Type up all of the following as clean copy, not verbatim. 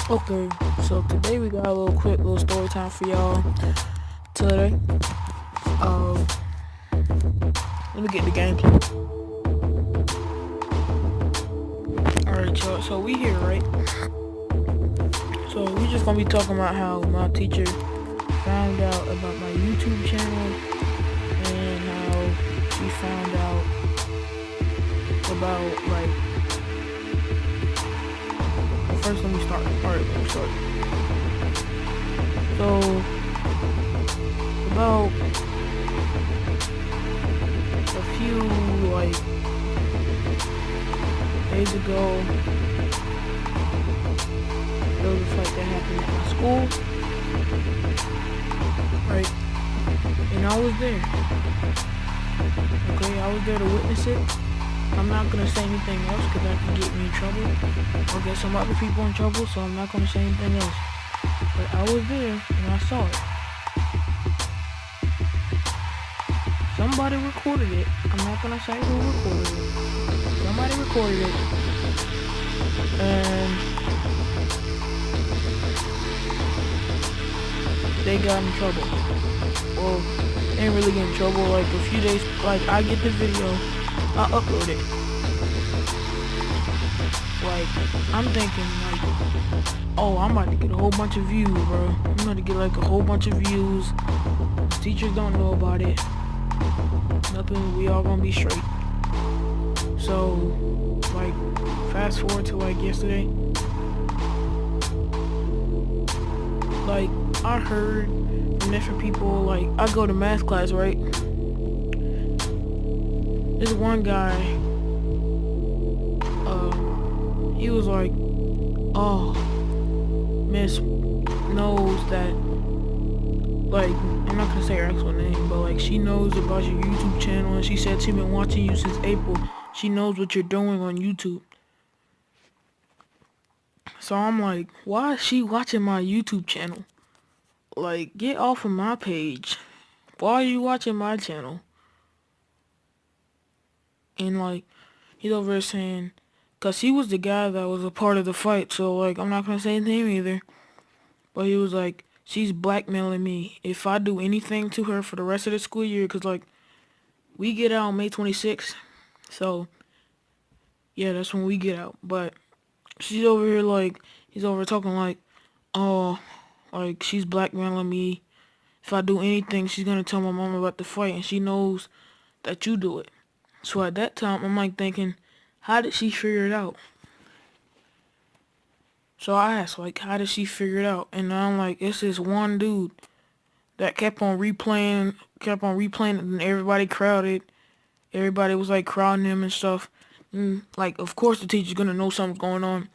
Okay, so today we got a little story time for y'all today. Um, Let me get the gameplay. Alright, y'all, so we here, right? So we just gonna be talking about how my teacher found out about my YouTube channel and how she found out about, like, first let me start. Alright, let me start. So, about a few, like, days ago, there was a fight that happened at my school, right? And I was there. Okay, I was there to witness it. I'm not gonna say anything else because that could get me in trouble or get some other people in trouble, so I'm not gonna say anything else. But I was there and I saw it. Somebody recorded it. I'm not gonna say who recorded it. Somebody recorded it. And they got in trouble. Well, they didn't really get in trouble. Like a few days, like I get the video, I upload it. Like, I'm thinking like, oh, I'm about to get a whole bunch of views, bro. I'm about to get like a whole bunch of views. Teachers don't know about it. Nothing, we all gonna be straight. So, like, fast forward to like yesterday. Like, I heard from different people, like, I go to math class, right? This one guy, he was like, oh, Miss knows that, like, I'm not gonna say her actual name, but like, she knows about your YouTube channel, and she said she's been watching you since April. She knows what you're doing on YouTube. So I'm like, why is she watching my YouTube channel? Like, get off of my page. Why are you watching my channel? And like, he's over there saying, cause he was the guy that was a part of the fight, so like, I'm not gonna say his name either. But he was like, she's blackmailing me if I do anything to her for the rest of the school year, cause like, we get out on May 26th. So, yeah, that's when we get out. But she's over here like, he's over talking like, oh, like, she's blackmailing me. If I do anything, she's gonna tell my mom about the fight, and she knows that you do it. So at that time, I'm like thinking, how did she figure it out? So I asked, like, how did she figure it out? And I'm like, it's this one dude that kept on replaying, and everybody crowded. Everybody was like crowding him and stuff. And, like, of course the teacher's gonna know something's going on.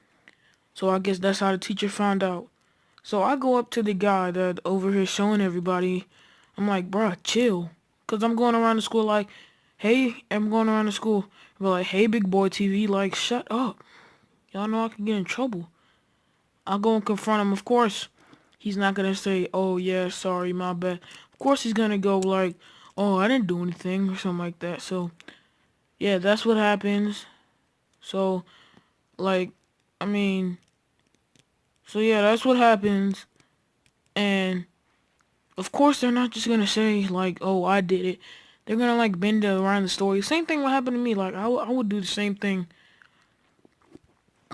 So I guess that's how the teacher found out. So I go up to the guy that over here showing everybody. I'm like, bruh, chill. Cause I'm going around the school like, hey, I'm going around the school. But like, hey, big boy TV, like, shut up. Y'all know I can get in trouble. I'll go and confront him. Of course, he's not gonna say, oh yeah, sorry, my bad. Of course he's gonna go like, oh, I didn't do anything or something like that. So, yeah, that's what happens. So, like, I mean, so yeah, that's what happens. And of course, they're not just gonna say like, "Oh, I did it." They're gonna like bend around the story. Same thing would happen to me. Like, I would do the same thing.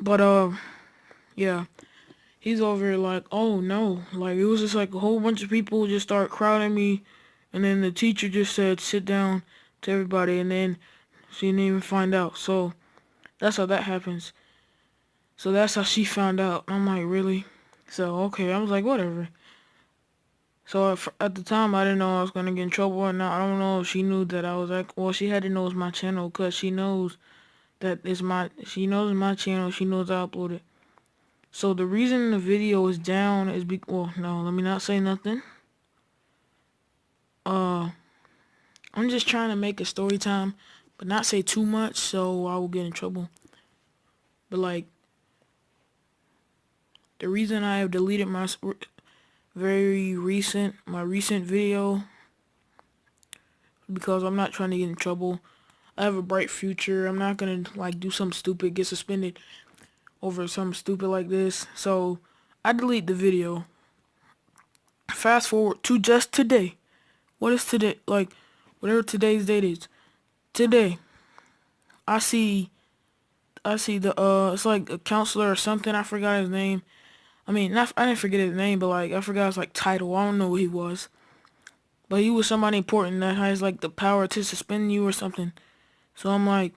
But yeah, he's over here like, "Oh no!" Like, it was just like a whole bunch of people just start crowding me, and then the teacher just said, "Sit down," to everybody, and then she didn't even find out. So that's how that happens. So that's how she found out. I'm like, really? So okay, I was like, whatever. So at the time, I didn't know I was gonna get in trouble or not. I don't know if she knew that I was like, well, she had to know it's my channel because she knows that she knows it's my channel. She knows I upload it. So the reason the video is down is well, no, let me not say nothing. Uh, I'm just trying to make a story time, but not say too much so I will get in trouble. But like, the reason I have deleted my my recent video because I'm not trying to get in trouble. I have a bright future. I'm not gonna like do something stupid, get suspended over something stupid like this. So I delete the video. Fast forward to just today. What is today? Like, whatever today's date is. Today, I see, it's like a counselor or something. I forgot his name. I mean, not, I didn't forget his name, but like, I forgot his like title. I don't know what he was. But he was somebody important that has like the power to suspend you or something. So I'm like,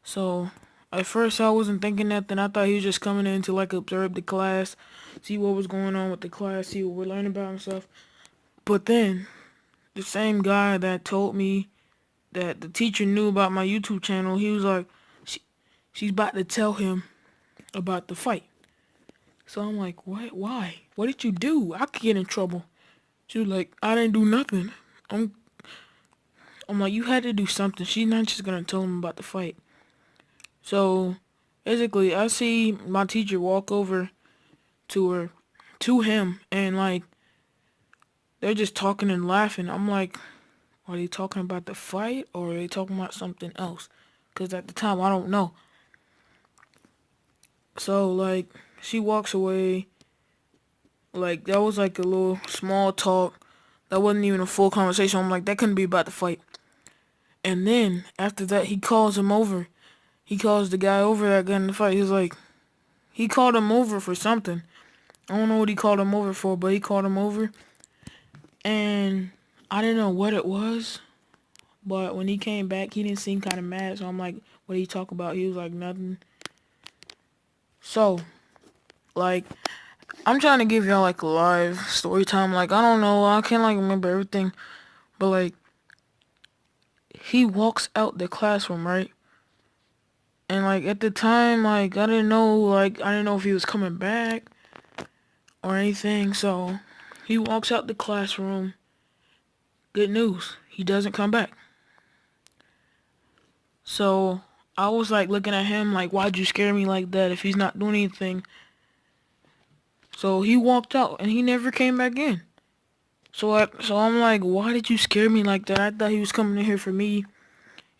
so at first I wasn't thinking that. Then I thought he was just coming in to like observe the class, see what was going on with the class, see what we're learning about and stuff. But then the same guy that told me that the teacher knew about my YouTube channel, he was like, she, she's about to tell him about the fight. So I'm like, what? Why? What did you do? I could get in trouble. She was like, I didn't do nothing. I'm, I'm like, you had to do something. She's not just gonna tell him about the fight. So basically, I see my teacher walk over to her, to him, and like they're just talking and laughing. I'm like, are they talking about the fight or are they talking about something else? Because at the time, I don't know. So like she walks away. Like that was like a little small talk. That wasn't even a full conversation. I'm like, that couldn't be about the fight. And then after that, he calls him over. He calls the guy over that got in the fight. He's like, he called him over for something. I don't know what he called him over for, but he called him over. And I didn't know what it was. But when he came back, he didn't seem kind of mad. So I'm like, what did he talk about? He was like, nothing. So, like, I'm trying to give y'all like a live story time. Like, I don't know. I can't like remember everything. But like, he walks out the classroom, right? And like at the time, like I didn't know if he was coming back or anything. So he walks out the classroom. Good news, he doesn't come back. So I was like looking at him like, why'd you scare me like that if he's not doing anything? So he walked out and he never came back in. So I'm like, why did you scare me like that? I thought he was coming in here for me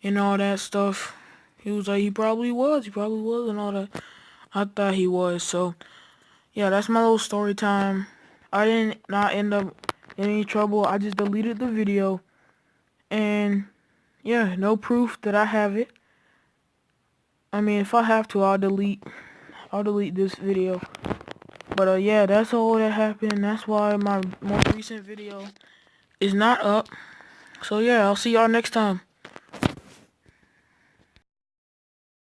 and all that stuff. He was like, he probably was and all that. I thought he was. So yeah, that's my little story time. I didn't not end up in any trouble. I just deleted the video. And yeah, no proof that I have it. I mean, if I have to, I'll delete this video. But yeah, that's all that happened. That's why my most recent video is not up. So yeah, I'll see y'all next time.